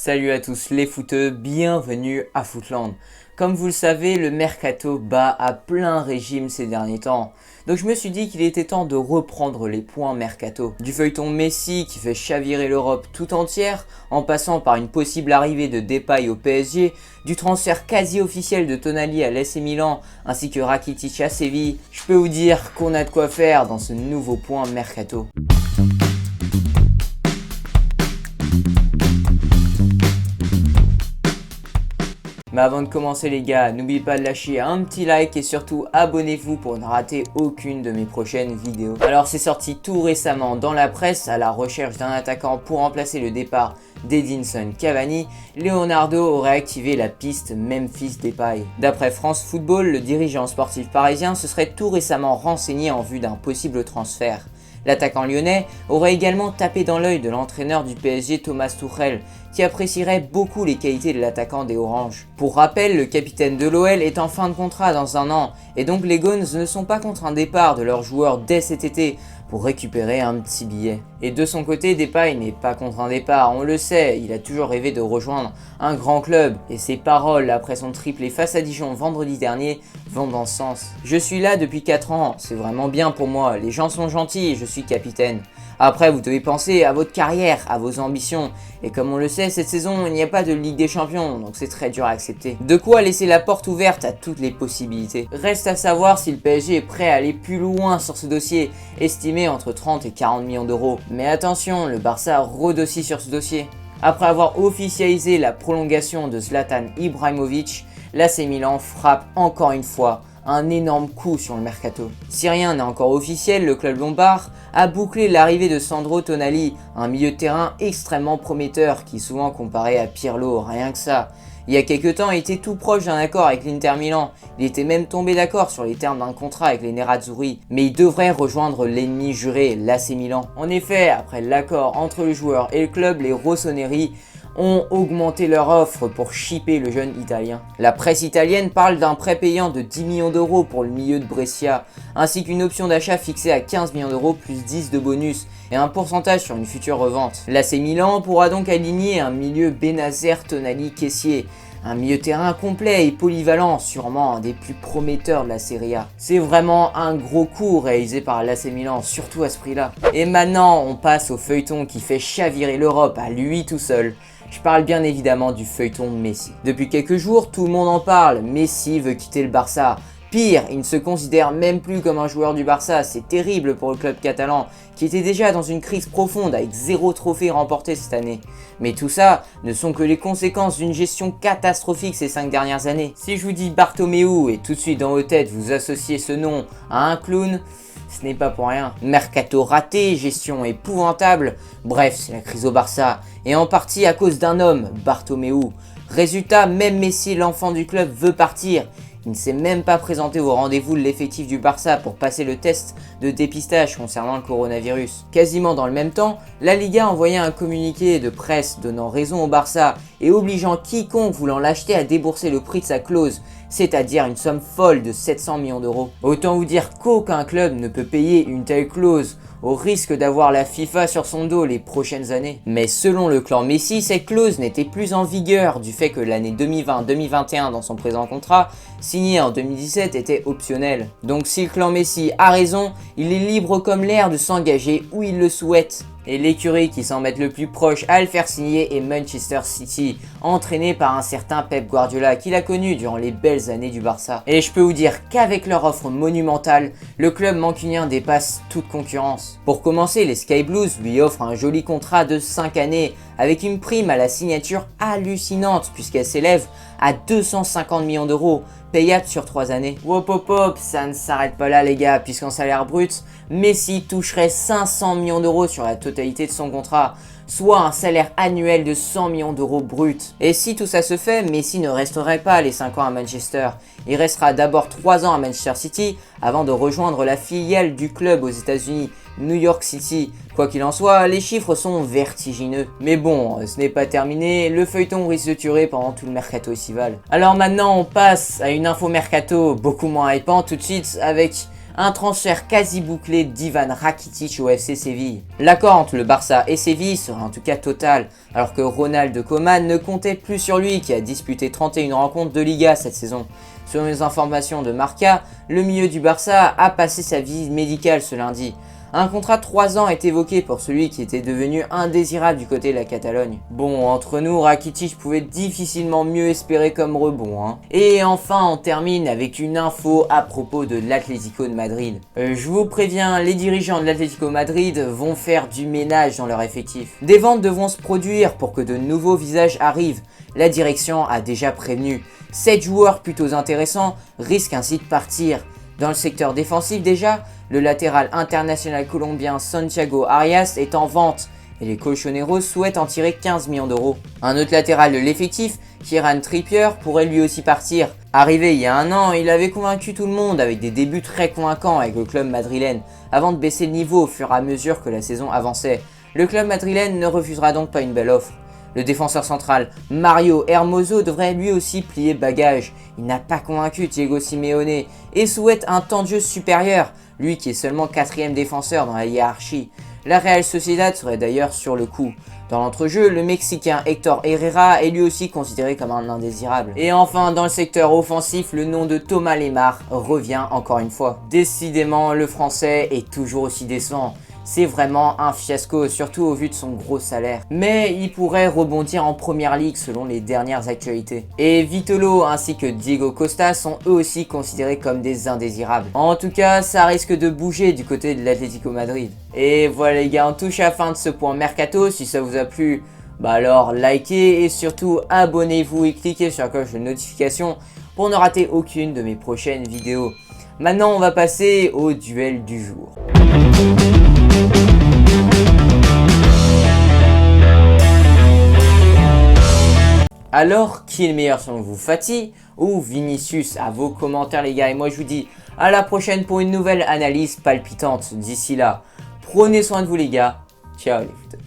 Salut à tous les footeux, bienvenue à Footland. Comme vous le savez, le mercato bat à plein régime ces derniers temps. Donc je me suis dit qu'il était temps de reprendre les points mercato. Du feuilleton Messi qui fait chavirer l'Europe tout entière, en passant par une possible arrivée de Depay au PSG, du transfert quasi officiel de Tonali à l'AC Milan, ainsi que Rakitic à Séville, je peux vous dire qu'on a de quoi faire dans ce nouveau point mercato. Mais avant de commencer les gars, n'oubliez pas de lâcher un petit like et surtout abonnez-vous pour ne rater aucune de mes prochaines vidéos. Alors c'est sorti tout récemment dans la presse, à la recherche d'un attaquant pour remplacer le départ d'Edinson Cavani, Leonardo aurait activé la piste Memphis Depay. D'après France Football, le dirigeant sportif parisien se serait tout récemment renseigné en vue d'un possible transfert. L'attaquant lyonnais aurait également tapé dans l'œil de l'entraîneur du PSG Thomas Tuchel, qui apprécierait beaucoup les qualités de l'attaquant des Oranges. Pour rappel, le capitaine de l'OL est en fin de contrat dans un an, et donc les Guns ne sont pas contre un départ de leur joueur dès cet été, pour récupérer un petit billet. Et de son côté, Depay n'est pas contre un départ, on le sait, il a toujours rêvé de rejoindre un grand club, et ses paroles après son triplé face à Dijon vendredi dernier vont dans ce sens. Je suis là depuis 4 ans, c'est vraiment bien pour moi, les gens sont gentils et je suis capitaine. Après, vous devez penser à votre carrière, à vos ambitions. Et comme on le sait, cette saison, il n'y a pas de Ligue des Champions, donc c'est très dur à accepter. De quoi laisser la porte ouverte à toutes les possibilités. Reste à savoir si le PSG est prêt à aller plus loin sur ce dossier, estimé entre 30 et 40 millions d'euros. Mais attention, le Barça rôde aussi sur ce dossier. Après avoir officialisé la prolongation de Zlatan Ibrahimovic, l'AC Milan frappe encore une fois un énorme coup sur le mercato. Si rien n'est encore officiel, le club lombard a bouclé l'arrivée de Sandro Tonali, un milieu de terrain extrêmement prometteur qui est souvent comparé à Pirlo, rien que ça. Il y a quelques temps, il était tout proche d'un accord avec l'Inter Milan, il était même tombé d'accord sur les termes d'un contrat avec les Nerazzurri, mais il devrait rejoindre l'ennemi juré, l'AC Milan. En effet, après l'accord entre le joueur et le club, les rossoneri ont augmenté leur offre pour shipper le jeune italien. La presse italienne parle d'un prêt payant de 10 millions d'euros pour le milieu de Brescia, ainsi qu'une option d'achat fixée à 15 millions d'euros plus 10 de bonus et un pourcentage sur une future revente. L'AC Milan pourra donc aligner un milieu Benazer Tonali Kessié, un milieu terrain complet et polyvalent, sûrement un des plus prometteurs de la Serie A. C'est vraiment un gros coup réalisé par l'AC Milan, surtout à ce prix-là. Et maintenant, on passe au feuilleton qui fait chavirer l'Europe à lui tout seul. Je parle bien évidemment du feuilleton Messi. Depuis quelques jours, tout le monde en parle, Messi veut quitter le Barça. Pire, il ne se considère même plus comme un joueur du Barça, c'est terrible pour le club catalan, qui était déjà dans une crise profonde avec 0 trophée remporté cette année. Mais tout ça ne sont que les conséquences d'une gestion catastrophique ces 5 dernières années. Si je vous dis Bartomeu et tout de suite dans vos têtes vous associez ce nom à un clown, ce n'est pas pour rien. Mercato raté, gestion épouvantable, bref, c'est la crise au Barça. Et en partie à cause d'un homme, Bartomeu. Résultat, même Messi, l'enfant du club, veut partir. Il ne s'est même pas présenté au rendez-vous de l'effectif du Barça pour passer le test de dépistage concernant le coronavirus. Quasiment dans le même temps, la Liga envoyait un communiqué de presse donnant raison au Barça et obligeant quiconque voulant l'acheter à débourser le prix de sa clause, c'est-à-dire une somme folle de 700 millions d'euros. Autant vous dire qu'aucun club ne peut payer une telle clause, au risque d'avoir la FIFA sur son dos les prochaines années. Mais selon le clan Messi, cette clause n'était plus en vigueur du fait que l'année 2020-2021 dans son présent contrat, signé en 2017, était optionnelle. Donc si le clan Messi a raison, il est libre comme l'air de s'engager où il le souhaite. Et l'écurie qui s'en met le plus proche à le faire signer est Manchester City, entraîné par un certain Pep Guardiola qu'il a connu durant les belles années du Barça. Et je peux vous dire qu'avec leur offre monumentale, le club mancunien dépasse toute concurrence. Pour commencer, les Sky Blues lui offrent un joli contrat de 5 années, avec une prime à la signature hallucinante puisqu'elle s'élève à 250 millions d'euros, payable sur 3 années. Hop hop hop, ça ne s'arrête pas là les gars, puisqu'en salaire brut, Messi toucherait 500 millions d'euros sur la totalité de son contrat, soit un salaire annuel de 100 millions d'euros bruts. Et si tout ça se fait, Messi ne resterait pas les 5 ans à Manchester. Il restera d'abord 3 ans à Manchester City avant de rejoindre la filiale du club aux États-Unis, New York City. Quoi qu'il en soit, les chiffres sont vertigineux. Mais bon, ce n'est pas terminé, le feuilleton risque de durer pendant tout le mercato estival. Alors maintenant, on passe à une info mercato beaucoup moins hypante tout de suite avec un transfert quasi bouclé d'Ivan Rakitic au FC Séville. L'accord entre le Barça et Séville sera en tout cas total, alors que Ronald Koeman ne comptait plus sur lui qui a disputé 31 rencontres de Liga cette saison. Selon les informations de Marca, le milieu du Barça a passé sa visite médicale ce lundi. Un contrat de 3 ans est évoqué pour celui qui était devenu indésirable du côté de la Catalogne. Bon, entre nous, Rakitic pouvait difficilement mieux espérer comme rebond. Et enfin, on termine avec une info à propos de l'Atlético de Madrid. Je vous préviens, les dirigeants de l'Atlético Madrid vont faire du ménage dans leur effectif. Des ventes devront se produire pour que de nouveaux visages arrivent. La direction a déjà prévenu. 7 joueurs plutôt intéressants risquent ainsi de partir. Dans le secteur défensif déjà, le latéral international colombien Santiago Arias est en vente et les Colchoneros souhaitent en tirer 15 millions d'euros. Un autre latéral de l'effectif, Kieran Trippier, pourrait lui aussi partir. Arrivé il y a un an, il avait convaincu tout le monde avec des débuts très convaincants avec le club madrilène, avant de baisser le niveau au fur et à mesure que la saison avançait. Le club madrilène ne refusera donc pas une belle offre. Le défenseur central Mario Hermoso devrait lui aussi plier bagage. Il n'a pas convaincu Diego Simeone et souhaite un temps de jeu supérieur, lui qui est seulement 4e défenseur dans la hiérarchie. La Real Sociedad serait d'ailleurs sur le coup. Dans l'entrejeu, le Mexicain Héctor Herrera est lui aussi considéré comme un indésirable. Et enfin, dans le secteur offensif, le nom de Thomas Lemar revient encore une fois. Décidément, le Français est toujours aussi décevant. C'est vraiment un fiasco, surtout au vu de son gros salaire. Mais il pourrait rebondir en première ligue selon les dernières actualités. Et Vitolo ainsi que Diego Costa sont eux aussi considérés comme des indésirables. En tout cas, ça risque de bouger du côté de l'Atlético Madrid. Et voilà les gars, on touche à la fin de ce point mercato. Si ça vous a plu, bah alors likez et surtout abonnez-vous et cliquez sur la cloche de notification pour ne rater aucune de mes prochaines vidéos. Maintenant, on va passer au duel du jour. Alors, qui est le meilleur selon vous, Fati ou Vinicius? À vos commentaires les gars, et moi je vous dis à la prochaine pour une nouvelle analyse palpitante. D'ici là, prenez soin de vous les gars, ciao les footeux.